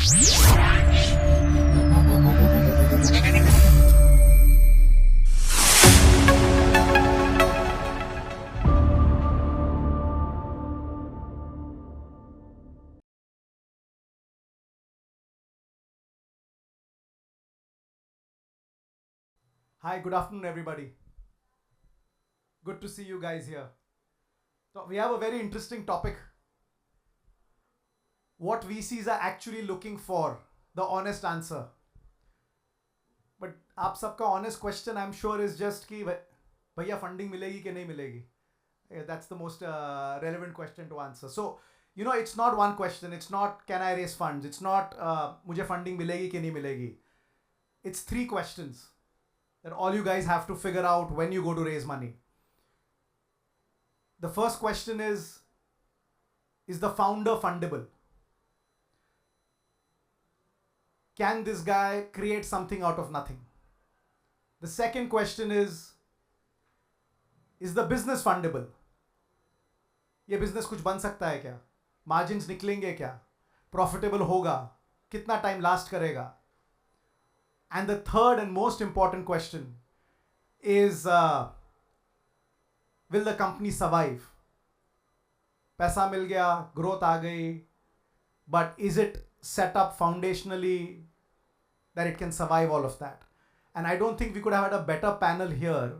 Hi, good afternoon, everybody. Good to see you guys here. So, we have a very interesting topic. What VCs are actually looking for, the honest answer. But आप सबका honest question, I'm sure, is just कि भैया funding मिलेगी कि नहीं मिलेगी? Yeah, that's the most relevant question to answer. So, it's not one question. It's not can I raise funds. It's not मुझे funding मिलेगी कि नहीं मिलेगी. It's three questions that all you guys have to figure out when you go to raise money. The first question is the founder fundable? Can this guy create something out of nothing? The second question is the business fundable? ये business कुछ बन सकता है क्या? Margins निकलेंगे क्या? Profitable होगा? कितना time last करेगा? And the third and most important question is will the company survive? पैसा मिल गया, growth आ गई, but is it set up foundationally that it can survive all of that? And I don't think we could have had a better panel here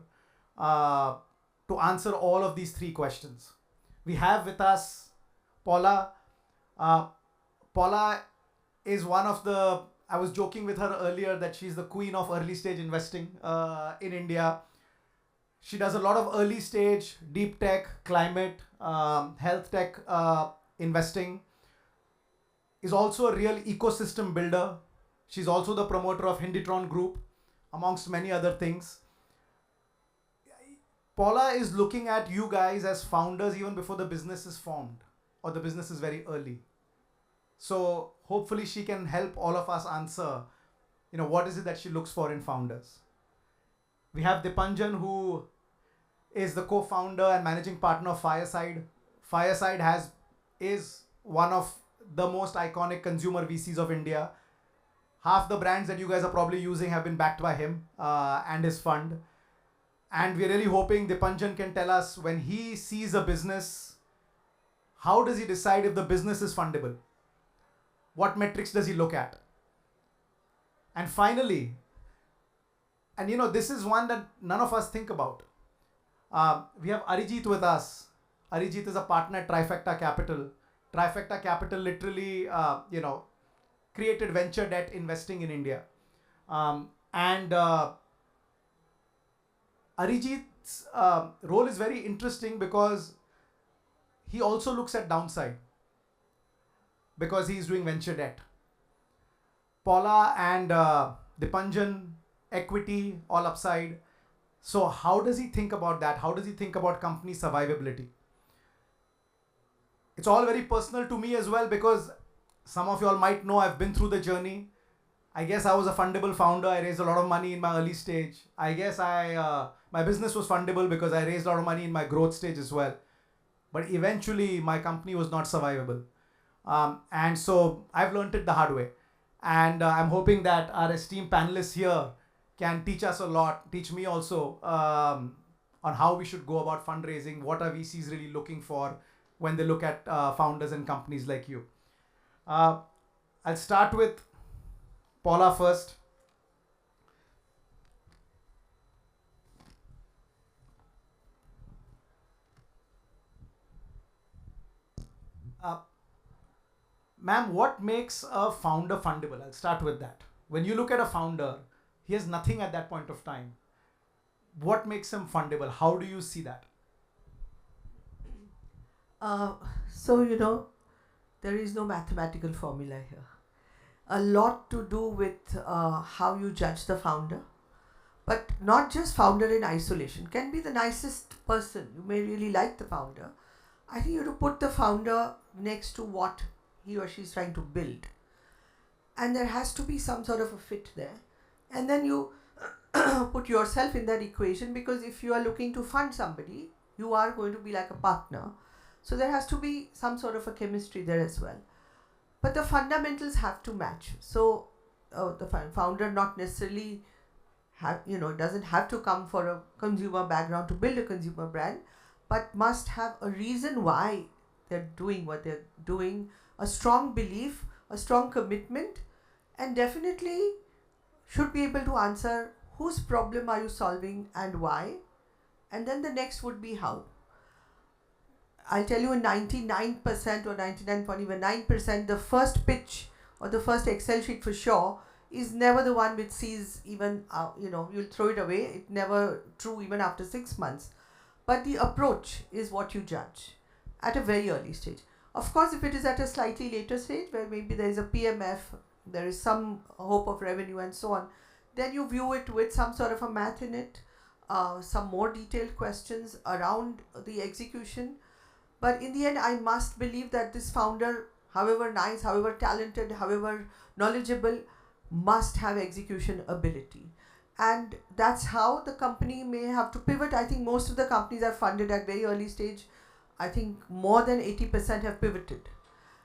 to answer all of these three questions. We have with us Paula. Paula is one of the, I was joking with her earlier that she's the queen of early stage investing in India. She does a lot of early stage, deep tech, climate, health tech investing. Is also a real ecosystem builder. She's also the promoter of Hinditron Group, amongst many other things. Paula is looking at you guys as founders even before the business is formed or the business is very early. So hopefully she can help all of us answer, what is it that she looks for in founders. We have Dipanjan, who is the co-founder and managing partner of Fireside. Fireside is one of the most iconic consumer VCs of India. Half the brands that you guys are probably using have been backed by him and his fund. And we're really hoping Dipanjan can tell us, when he sees a business, how does he decide if the business is fundable? What metrics does he look at? And finally, and this is one that none of us think about. We have Arijit with us. Arijit is a partner at Trifecta Capital. Trifecta Capital literally, created venture debt investing in India. And Arijit's role is very interesting because he also looks at downside because he's doing venture debt. Paula and Dipanjan, equity, all upside. So how does he think about that? How does he think about company survivability? It's all very personal to me as well, because some of you all might know I've been through the journey. I guess I was a fundable founder. I raised a lot of money in my early stage. I guess my business was fundable because I raised a lot of money in my growth stage as well. But eventually my company was not survivable. And so I've learned it the hard way. And I'm hoping that our esteemed panelists here can teach us a lot, teach me also on how we should go about fundraising, what are VCs really looking for when they look at founders and companies like you. I'll start with Paula first. Ma'am, what makes a founder fundable? I'll start with that. When you look at a founder, he has nothing at that point of time. What makes him fundable? How do you see that? There is no mathematical formula here. A lot to do with how you judge the founder, but not just founder in isolation. Can be the nicest person. You may really like the founder. I think you have to put the founder next to what he or she is trying to build. And there has to be some sort of a fit there. And then you put yourself in that equation, because if you are looking to fund somebody, you are going to be like a partner. So there has to be some sort of a chemistry there as well. but the fundamentals have to match. So the founder not necessarily doesn't have to come for a consumer background to build a consumer brand, but must have a reason why they're doing what they're doing, a strong belief, a strong commitment, and definitely should be able to answer whose problem are you solving and why, and then the next would be how. I'll tell you, in 99% or 99.9%, the first pitch or the first Excel sheet for sure is never the one which sees even, you'll throw it away. It's never true even after 6 months. But the approach is what you judge at a very early stage. Of course, if it is at a slightly later stage where maybe there is a PMF, there is some hope of revenue and so on, then you view it with some sort of a math in it, some more detailed questions around the execution. But in the end, I must believe that this founder, however nice, however talented, however knowledgeable, must have execution ability. And that's how the company may have to pivot. I think most of the companies are funded at very early stage. I think more than 80% have pivoted.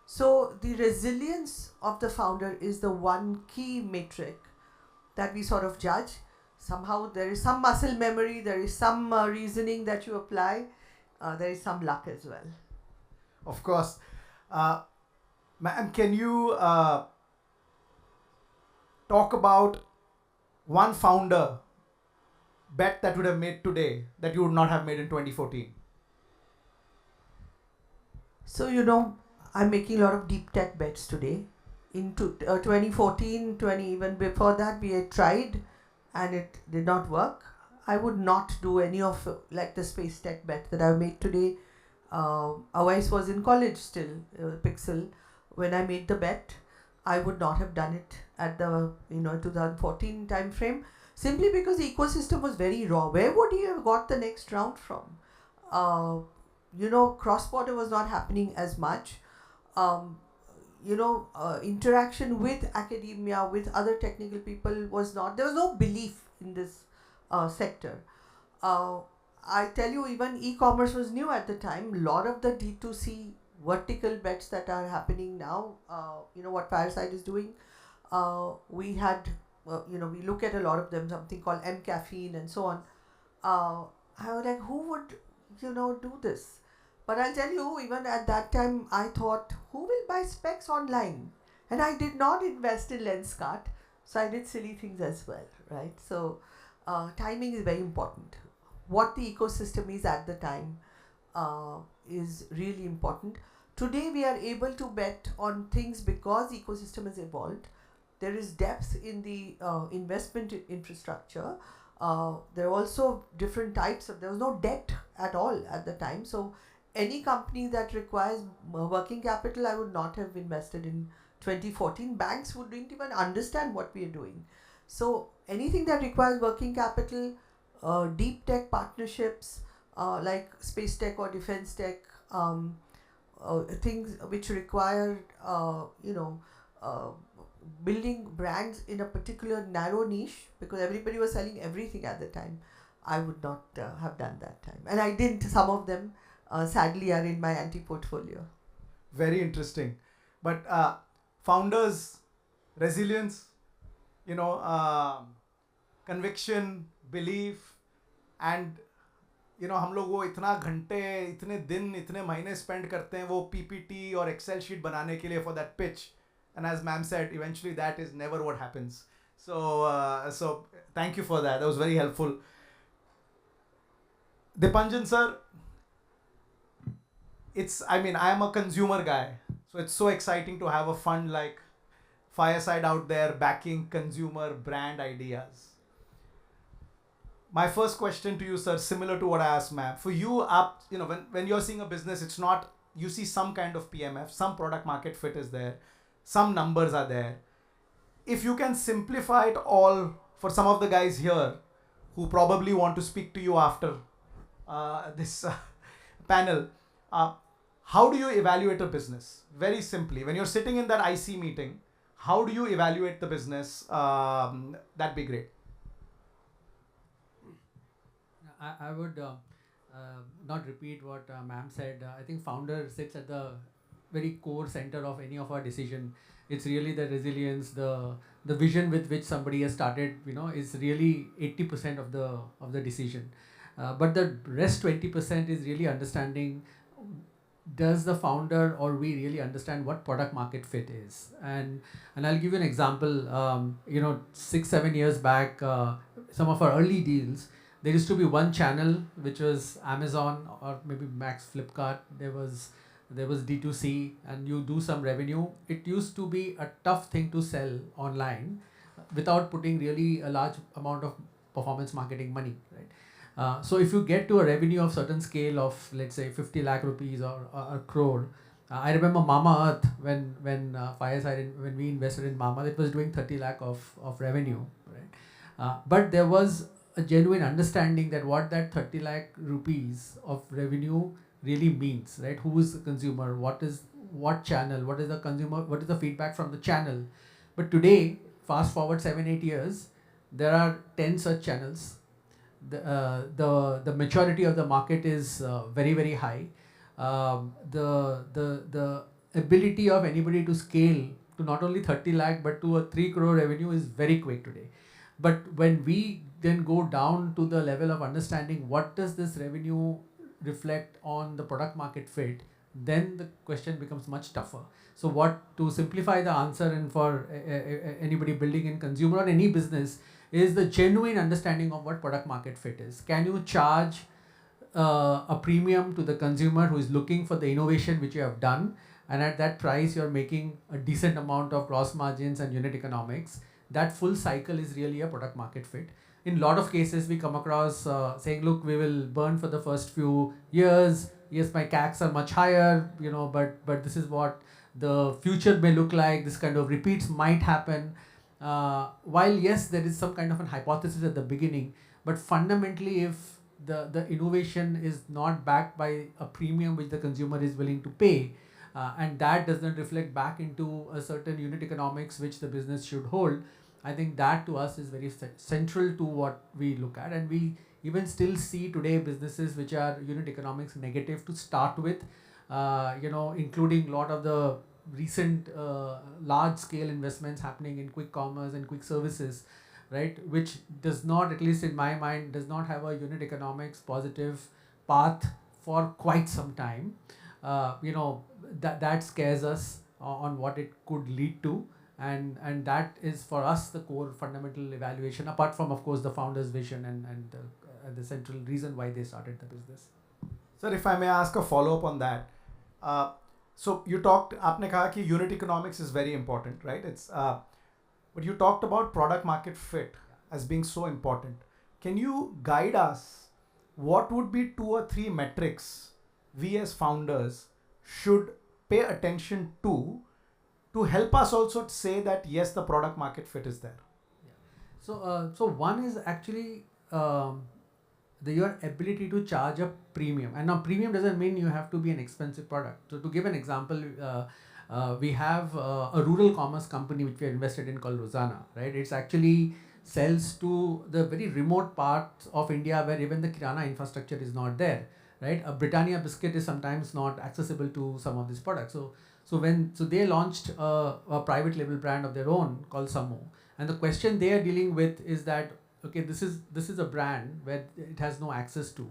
So the resilience of the founder is the one key metric that we sort of judge. Somehow there is some muscle memory, there is some reasoning that you apply, there is some luck as well. Of course. Ma'am, can you talk about one founder bet that would have made today that you would not have made in 2014? So, I'm making a lot of deep tech bets today. In 2014, even before that, we had tried and it did not work. I would not do any of like the space tech bet that I've made today. Awais was in college still, Pixel. When I made the bet, I would not have done it at the 2014 time frame, simply because the ecosystem was very raw. Where would he have got the next round from? Cross-border was not happening as much. Interaction with academia, with other technical people there was no belief in this sector. I tell you, even e-commerce was new at the time. A lot of the D2C vertical bets that are happening now, what Fireside is doing, we had, we look at a lot of them, something called M-Caffeine and so on. I was like, who would, do this? But I'll tell you, even at that time, I thought, who will buy specs online? And I did not invest in Lenskart, so I did silly things as well, right? So timing is very important. What the ecosystem is at the time is really important. Today, we are able to bet on things because the ecosystem has evolved. There is depth in the investment infrastructure. There are also different types there was no debt at all at the time. So any company that requires working capital, I would not have invested in 2014. Banks wouldn't even understand what we are doing. So anything that requires working capital, deep tech partnerships, like space tech or defense tech, things which require, building brands in a particular narrow niche, because everybody was selling everything at the time, I would not have done that time. And I didn't. Some of them, sadly, are in my anti-portfolio. Very interesting. But founders, resilience, conviction, belief, and हम लोग वो इतना घंटे, इतने दिन, इतने महीने spend करते हैं वो PPT और Excel sheet बनाने के लिए for that pitch. And as ma'am said, eventually that is never what happens. So thank you for that. That was very helpful. Dipanjan sir, I am a consumer guy. So it's so exciting to have a fund like Fireside out there backing consumer brand ideas. My first question to you, sir, similar to what I asked ma'am. For you, when you're seeing a business, it's not, you see some kind of PMF, some product market fit is there, some numbers are there. If you can simplify it all for some of the guys here who probably want to speak to you after this panel, how do you evaluate a business? Very simply, when you're sitting in that IC meeting, how do you evaluate the business? That'd be great. I would not repeat what ma'am said. I think founder sits at the very core center of any of our decision. It's really the resilience, the vision with which somebody has started, is really 80% of the decision. But the rest 20% is really understanding, does the founder or we really understand what product market fit is? And I'll give you an example. 6-7 years back, some of our early deals, there used to be one channel which was Amazon or maybe Max Flipkart. There was D2C, and you do some revenue. It used to be a tough thing to sell online without putting really a large amount of performance marketing money, right? So if you get to a revenue of certain scale of, let's say, 50 lakh rupees or a crore, I remember Mama Earth, when Fireside, when we invested in Mama, it was doing 30 lakh of revenue, right? But there was a genuine understanding that what that 30 lakh rupees of revenue really means, right? Who is the consumer? What channel? What is the consumer? What is the feedback from the channel? But today, fast forward 7-8 years, there are 10 such channels. The maturity of the market is very, very high. The ability of anybody to scale to not only 30 lakh but to a 3 crore revenue is very quick today. But when we then go down to the level of understanding what does this revenue reflect on the product market fit, then the question becomes much tougher. So to simplify the answer, and for anybody building in consumer or any business, is the genuine understanding of what product market fit is. Can you charge a premium to the consumer who is looking for the innovation which you have done, and at that price you're making a decent amount of gross margins and unit economics? That full cycle is really a product market fit. In a lot of cases, we come across saying, look, we will burn for the first few years. Yes, my CACs are much higher, but this is what the future may look like. This kind of repeats might happen. While yes, there is some kind of an hypothesis at the beginning, but fundamentally, if the innovation is not backed by a premium which the consumer is willing to pay, and that does not reflect back into a certain unit economics which the business should hold, I think that to us is very central to what we look at. And we even still see today businesses which are unit economics negative to start with, including a lot of the recent large scale investments happening in quick commerce and quick services, right? Which does not, at least in my mind, does not have a unit economics positive path for quite some time. That scares us on what it could lead to. And that is for us the core fundamental evaluation, apart from, of course, the founder's vision and the central reason why they started the business. Sir, if I may ask a follow-up on that. So you talked, आपने कहा कि unit economics is very important, right? But you talked about product market fit as being so important. Can you guide us? What would be 2 or 3 metrics we as founders should pay attention to help us also say that yes, the product market fit is there? Yeah. So one is actually your ability to charge a premium. And now premium doesn't mean you have to be an expensive product. So to give an example, we have a rural commerce company which we are invested in called Rosanna, right? It's actually sells to the very remote parts of India where even the kirana infrastructure is not there, right? A Britannia biscuit is sometimes not accessible to some of these products. So they launched a private label brand of their own called Samo. And the question they are dealing with is that, okay, this is a brand where it has no access to,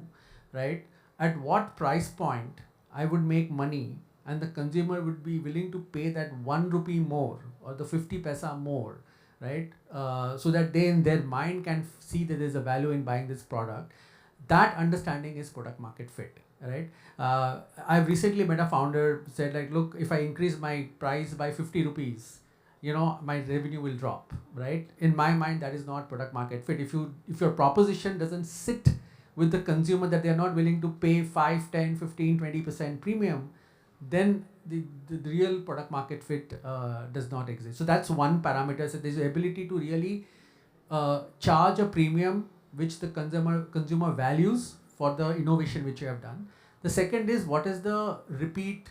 right? At what price point I would make money and the consumer would be willing to pay that 1 rupee more or the 50 paisa more, right? So that they in their mind can see that there's a value in buying this product. That understanding is product market fit, right? I've recently met a founder said like, look, if I increase my price by 50 rupees, my revenue will drop, right? In my mind, that is not product market fit. If your proposition doesn't sit with the consumer, that they're not willing to pay 5, 10, 15, 20% premium, then the real product market fit does not exist. So that's one parameter. So there's the ability to really charge a premium which the consumer values for the innovation which you have done. The second is, what is the repeat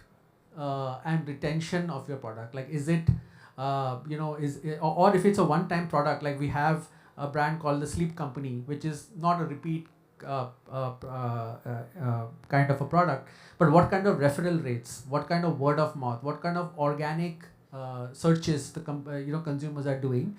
and retention of your product? Like, is it or if it's a one-time product, like we have a brand called the Sleep Company, which is not a repeat kind of a product, but what kind of referral rates, what kind of word of mouth, what kind of organic searches the consumers are doing,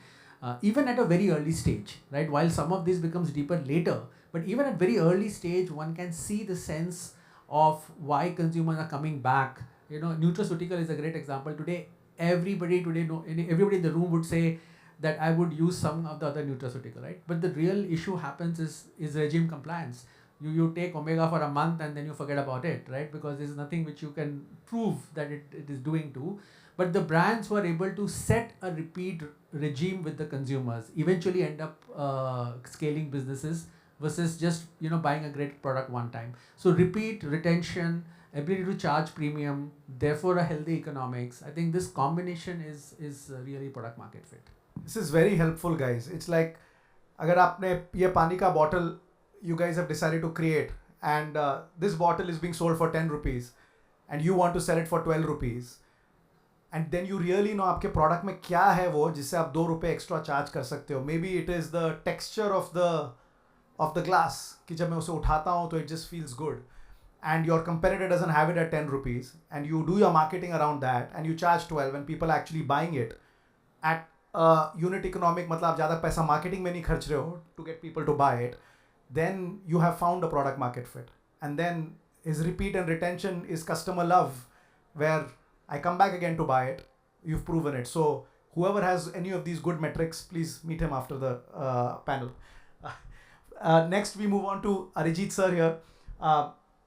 even at a very early stage, right? While some of this becomes deeper later, but even at very early stage, one can see the sense of why consumers are coming back. Nutraceutical is a great example. Today, everybody in the room would say that I would use some of the other nutraceutical, right? But the real issue happens is regime compliance. You take omega for a month and then you forget about it, right? Because there's nothing which you can prove that it is doing to. But the brands who are able to set a repeat regime with the consumers eventually end up scaling businesses versus just buying a great product one time. So repeat, retention, ability to charge premium, therefore a healthy economics. I think this combination is really product market fit. This is very helpful, guys. It's like, अगर आपने ये पानी का bottle you guys have decided to create, and this bottle is being sold for 10 rupees, and you want to sell it for 12 rupees, and then you really know आपके product में क्या है वो जिससे आप 2 रुपए extra charge कर सकते हो. Maybe it is the texture of the glass कि जब मैं उसे उठाता हूँ तो it just feels good, and your competitor doesn't have it at 10 rupees, and you do your marketing around that and you charge 12, and people are actually buying it at unit economic, मतलब आप ज़्यादा पैसा marketing में नहीं खर्च रहे हो to get people to buy it, then you have found a product market fit. And then his repeat and retention is customer love, where I come back again to buy it. You've proven it. So whoever has any of these good metrics, please meet him after the panel. Next, we move on to Arijit sir here.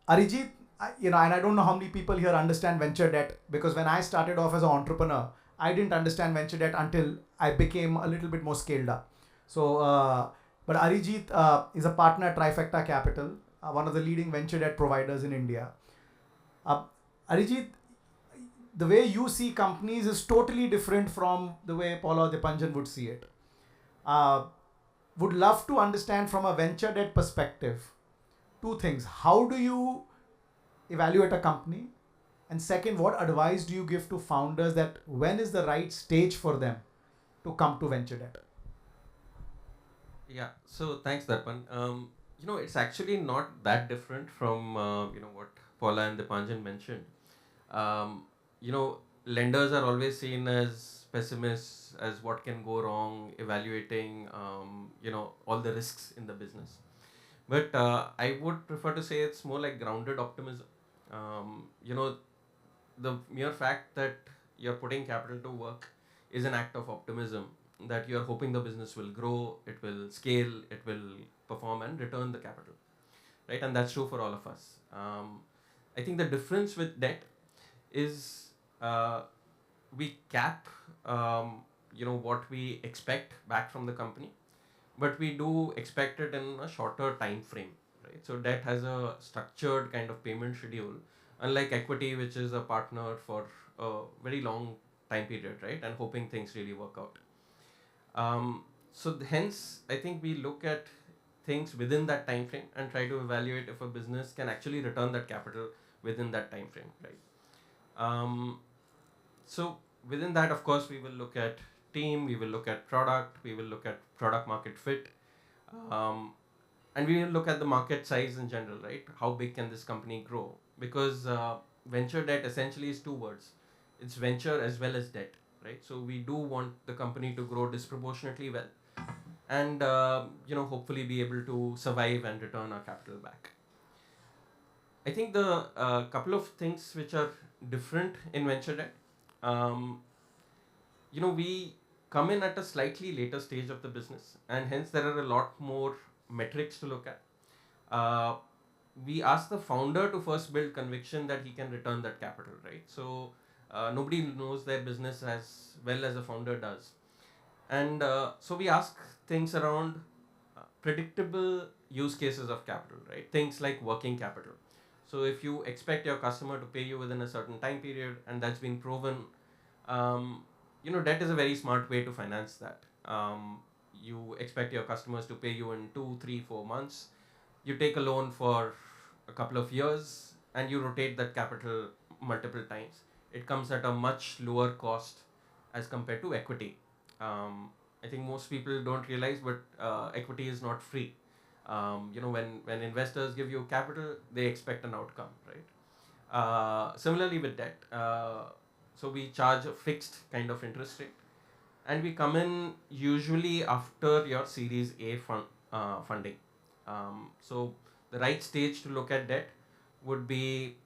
Arijit, and I don't know how many people here understand venture debt, because when I started off as an entrepreneur, I didn't understand venture debt until I became a little bit more scaled up. So, but Arijit is a partner at Trifecta Capital, one of the leading venture debt providers in India. Arijit, the way you see companies is totally different from the way Paula or Dipanjan would see it. Would love to understand from a venture debt perspective, two things. How do you evaluate a company? And second, what advice do you give to founders that when is the right stage for them to come to venture debt? Yeah, so thanks, Darpan. It's actually not that different from, what Paula and Dipanjan mentioned. Lenders are always seen as pessimists, as what can go wrong, evaluating, all the risks in the business. But I would prefer to say it's more like grounded optimism. The mere fact that you're putting capital to work is an act of optimism, that you're hoping the business will grow, it will scale, it will perform and return the capital, right? And that's true for all of us. I think the difference with debt is we cap, what we expect back from the company, but we do expect it in a shorter time frame, right? So debt has a structured kind of payment schedule, unlike equity, which is a partner for a very long time period, right? And hoping things really work out. Hence, I think we look at things within that time frame and try to evaluate if a business can actually return that capital within that time frame, right? So within that, of course, we will look at team, we will look at product, we will look at product market fit, and we will look at the market size in general, right? How big can this company grow? Because venture debt essentially is two words. It's venture as well as debt, right? So we do want the company to grow disproportionately well, and hopefully be able to survive and return our capital back. I think the couple of things which are different in venture debt, we come in at a slightly later stage of the business, and hence there are a lot more metrics to look at. We ask the founder to first build conviction that he can return that capital, right? So nobody knows their business as well as a founder does. And so we ask things around predictable use cases of capital, right? Things like working capital. So if you expect your customer to pay you within a certain time period, and that's been proven, debt is a very smart way to finance that. You expect your customers to pay you in 2, 3, 4 months. You take a loan for a couple of years and you rotate that capital multiple times. It comes at a much lower cost as compared to equity. I think most people don't realize, but equity is not free. When investors give you capital, they expect an outcome, right? Similarly with debt, so we charge a fixed kind of interest rate, and we come in usually after your Series A funding. So the right stage to look at debt would be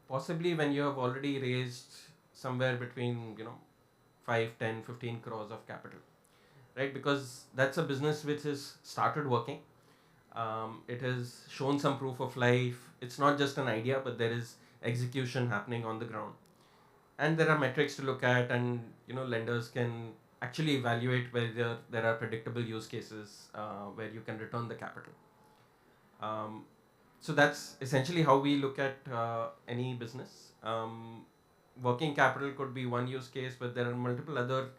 possibly when you have already raised somewhere between 5, 10, 15 crores of capital, right? Because that's a business which has started working. It has shown some proof of life. It's not just an idea, but there is execution happening on the ground, and there are metrics to look at, and lenders can actually evaluate whether there are predictable use cases where you can return the capital. So that's essentially how we look at any business. Working capital could be one use case, but there are multiple other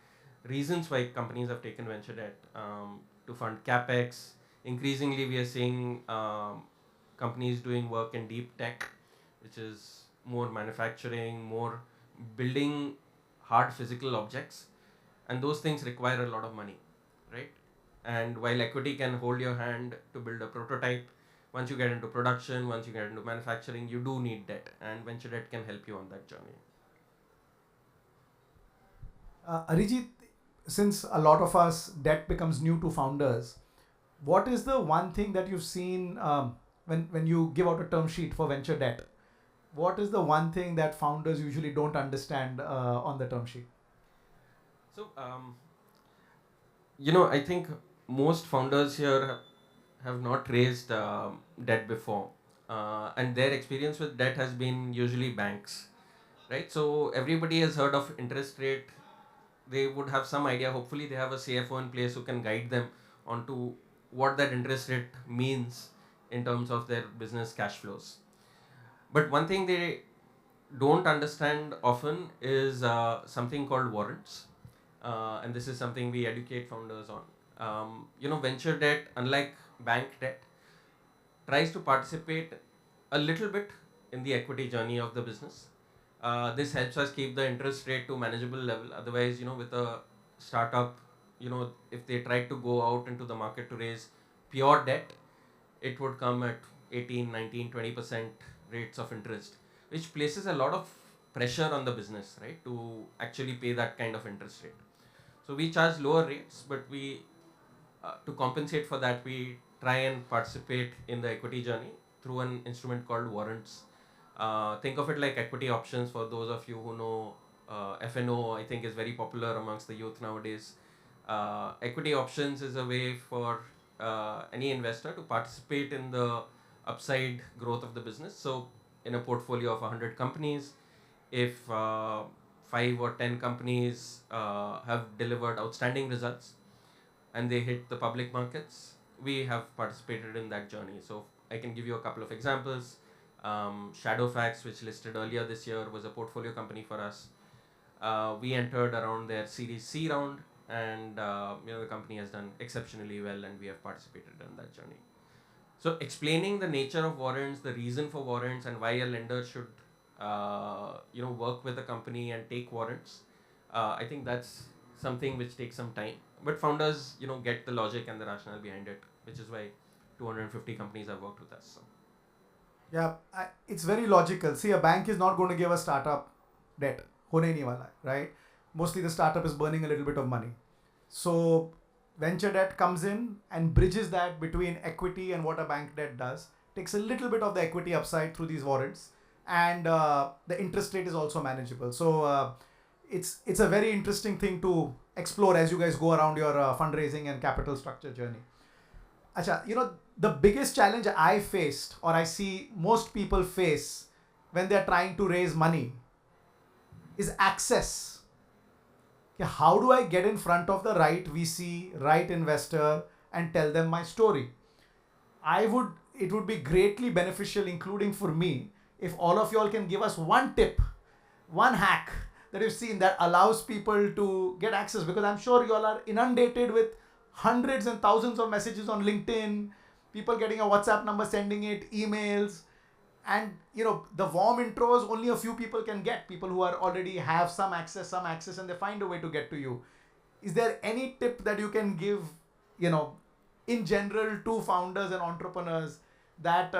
reasons why companies have taken venture debt to fund capex. Increasingly, we are seeing companies doing work in deep tech, which is more manufacturing, more building hard physical objects, and those things require a lot of money, right? And while equity can hold your hand to build a prototype, once you get into production, once you get into manufacturing, you do need debt, and venture debt can help you on that journey. Arijit, since a lot of us debt becomes new to founders, what is the one thing that you've seen when you give out a term sheet for venture debt? What is the one thing that founders usually don't understand on the term sheet? So, I think most founders here have not raised debt before, and their experience with debt has been usually banks, right? So everybody has heard of interest rate. They would have some idea. Hopefully, they have a CFO in place who can guide them onto what that interest rate means in terms of their business cash flows. But one thing they don't understand often is something called warrants, and this is something we educate founders on. Venture debt, unlike bank debt, tries to participate a little bit in the equity journey of the business. This helps us keep the interest rate to manageable level. Otherwise, with a startup, if they tried to go out into the market to raise pure debt, it would come at 18, 19, 20% rates of interest, which places a lot of pressure on the business, right, to actually pay that kind of interest rate. So we charge lower rates, but we, to compensate for that, we try and participate in the equity journey through an instrument called warrants. Think of it like equity options for those of you who know. FNO, I think, is very popular amongst the youth nowadays. Equity options is a way for any investor to participate in the upside growth of the business. So in a portfolio of 100 companies, if 5 or 10 companies have delivered outstanding results and they hit the public markets, we have participated in that journey. So I can give you a couple of examples. Shadowfax, which listed earlier this year, was a portfolio company for us. We entered around their Series C round, and the company has done exceptionally well, and we have participated in that journey. So explaining the nature of warrants, the reason for warrants, and why a lender should work with a company and take warrants, I think that's something which takes some time. But founders, get the logic and the rationale behind it, which is why 250 companies have worked with us. So. Yeah, it's very logical. See, a bank is not going to give a startup debt. Hone nahi wala, right? Mostly the startup is burning a little bit of money. So venture debt comes in and bridges that between equity and what a bank debt does. Takes a little bit of the equity upside through these warrants, and the interest rate is also manageable. So it's a very interesting thing to explore as you guys go around your fundraising and capital structure journey. Acha, the biggest challenge I faced, or I see most people face when they're trying to raise money, is access. Okay, how do I get in front of the right VC, right investor, and tell them my story? It would be greatly beneficial, including for me, if all of y'all can give us one tip, one hack that you've seen that allows people to get access, because I'm sure y'all are inundated with hundreds and thousands of messages on LinkedIn, people getting a WhatsApp number, sending it, emails, and the warm intros only a few people can get, people who are already have some access, and they find a way to get to you. Is there any tip that you can give, in general to founders and entrepreneurs that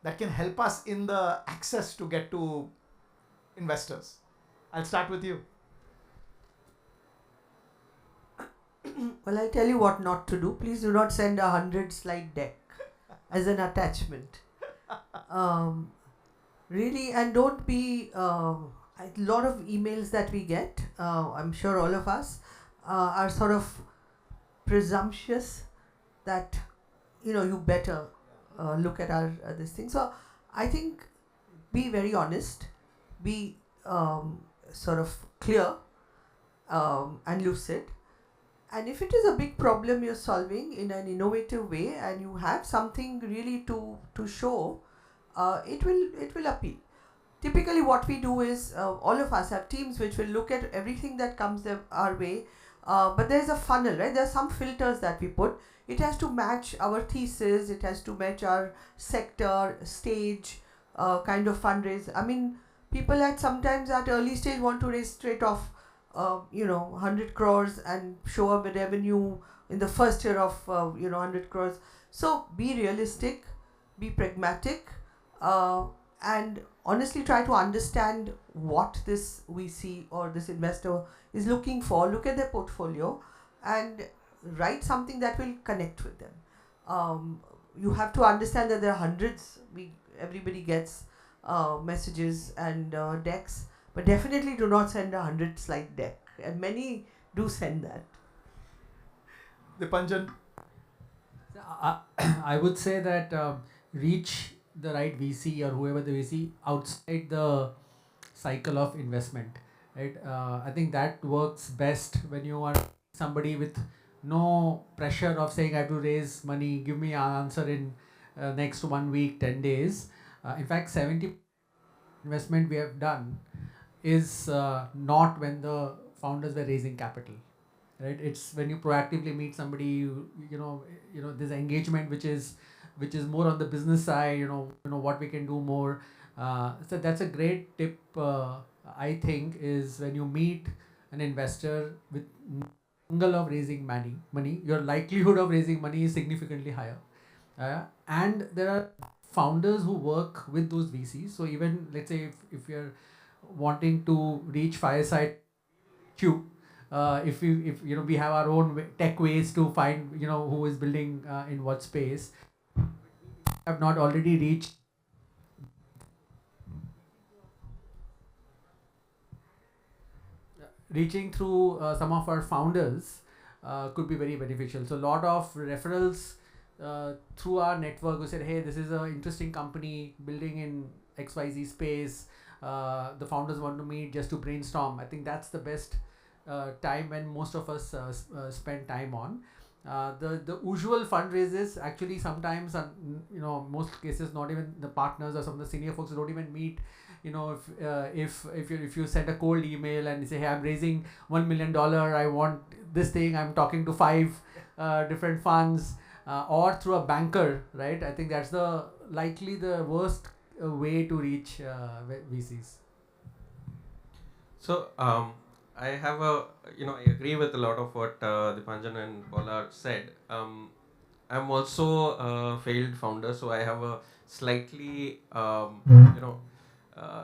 that can help us in the access to get to investors? I'll start with you. Well, I'll tell you what not to do. Please do not send a 100-slide deck as an attachment. Really, and don't be a lot of emails that we get. I'm sure all of us are sort of presumptuous that you better look at our this thing. So I think be very honest, be sort of clear and lucid. And if it is a big problem you're solving in an innovative way and you have something really to show, it will appeal. Typically what we do is all of us have teams which will look at everything that comes our way, but there's a funnel, right? There are some filters that we put. It has to match our thesis, it has to match our sector, stage, kind of fundraise. I mean, people sometimes at early stage want to raise straight off 100 crores and show up a revenue in the first year of 100 crores. So be realistic, be pragmatic, and honestly try to understand what this VC or this investor is looking for. Look at their portfolio and write something that will connect with them. You have to understand that there are hundreds. Everybody gets messages and decks, but definitely do not send a 100-slide deck. And many do send that. Dipanjan. I would say that reach the right VC or whoever the VC outside the cycle of investment, right? I think that works best when you are somebody with no pressure of saying I have to raise money, give me an answer in next 1 week, 10 days. In fact, 70% investment we have done is not when the founders were raising capital, right? It's when you proactively meet somebody, you know there's engagement which is more on the business side, what we can do more. So that's a great tip. I think is when you meet an investor with angle of raising money, your likelihood of raising money is significantly higher. And there are founders who work with those VCs. So even let's say if you're wanting to reach Fireside, if we have our own tech ways to find who is building in what space, have not already reached. Reaching through some of our founders could be very beneficial. So a lot of referrals through our network who said, hey, this is an interesting company building in XYZ space. The founders want to meet just to brainstorm. I think that's the best time when most of us spend time on. The usual fundraisers actually sometimes, most cases, not even the partners or some of the senior folks don't even meet. If you send a cold email and you say, hey, I'm raising $1 million, I want this thing, I'm talking to 5 different funds, or through a banker, right? I think that's the worst way to reach VCs. So I have I agree with a lot of what Dipanjan and Paula said. I'm also a failed founder, so I have a slightly,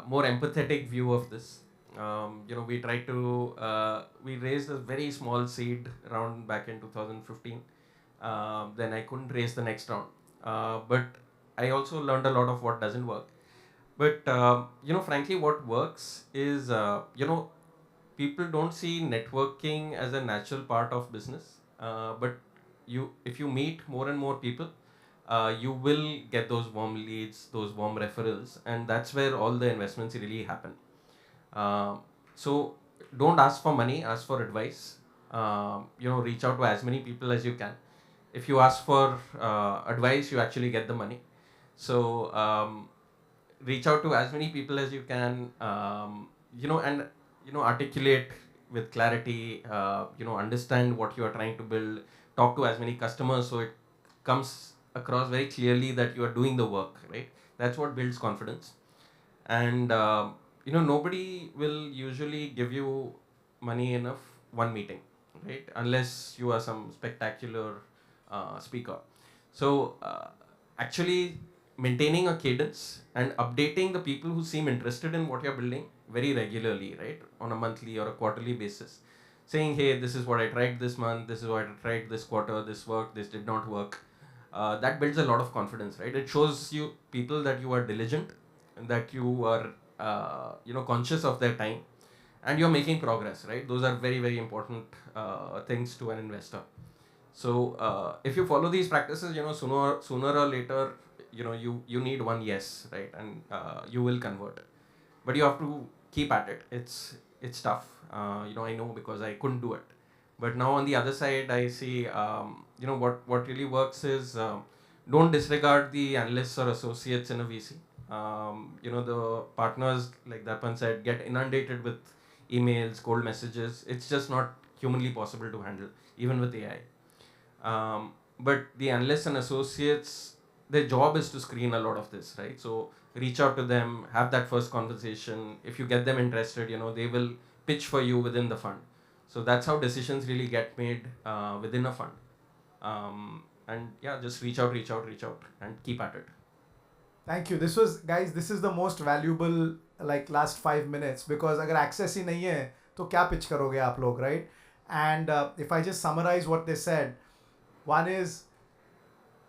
more empathetic view of this. We tried to, we raised a very small seed round back in 2015. Then I couldn't raise the next round. But I also learned a lot of what doesn't work. But, frankly, what works is, people don't see networking as a natural part of business. But if you meet more and more people, you will get those warm leads, those warm referrals, and that's where all the investments really happen. So don't ask for money, ask for advice. Reach out to as many people as you can. If you ask for advice, you actually get the money. So reach out to as many people as you can, and articulate with clarity, understand what you are trying to build, talk to as many customers so it comes across very clearly that you are doing the work, right? That's what builds confidence. And nobody will usually give you money enough one meeting, right? Unless you are some spectacular speaker. So actually maintaining a cadence and updating the people who seem interested in what you're building very regularly, right, on a monthly or a quarterly basis, saying, hey, this is what I tried this month, this is what I tried this quarter, this worked, this did not work. That builds a lot of confidence, right? It shows you people that you are diligent and that you are conscious of their time and you're making progress, right? Those are very, very important things to an investor. So if you follow these practices, sooner or later, you need one yes, right? And you will convert. But you have to keep at it. It's tough. I know because I couldn't do it. But now on the other side, I see, what really works is don't disregard the analysts or associates in a VC. The partners, like Darpan said, get inundated with emails, cold messages. It's just not humanly possible to handle, even with AI. But the analysts and associates, their job is to screen a lot of this, right? So reach out to them, have that first conversation. If you get them interested, they will pitch for you within the fund. So that's how decisions really get made within a fund. And yeah, just reach out and keep at it. Thank you. This is the most valuable last 5 minutes, because अगर access ही नहीं है तो क्या pitch करोगे आप लोग, right? And if I just summarize what they said, one is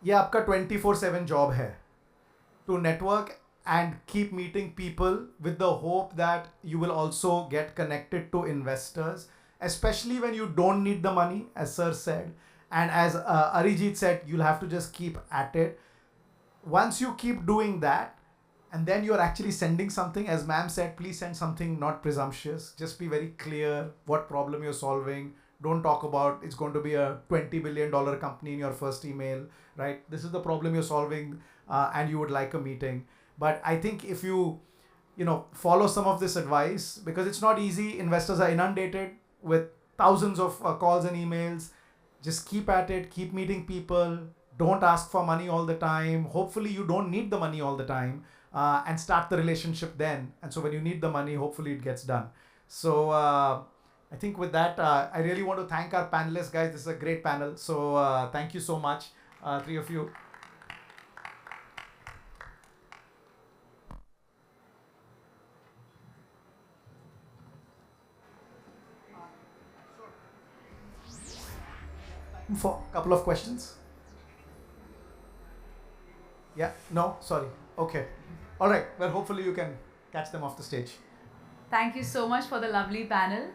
ये आपका 24/7 job है to network and keep meeting people with the hope that you will also get connected to investors, especially when you don't need the money, as Sir said. And as Arijit said, you'll have to just keep at it. Once you keep doing that, and then you're actually sending something, as ma'am said, please send something not presumptuous. Just be very clear what problem you're solving. Don't talk about it's going to be a $20 billion company in your first email, right? This is the problem you're solving, and you would like a meeting. But I think if you follow some of this advice, because it's not easy, investors are inundated with thousands of calls and emails. Just keep at it, keep meeting people. Don't ask for money all the time. Hopefully you don't need the money all the time, and start the relationship then. And so when you need the money, hopefully it gets done. So I think with that, I really want to thank our panelists, guys. This is a great panel. So thank you so much, three of you. For a couple of questions. Yeah, no, sorry. Okay. All right. Well, hopefully you can catch them off the stage. Thank you so much for the lovely panel.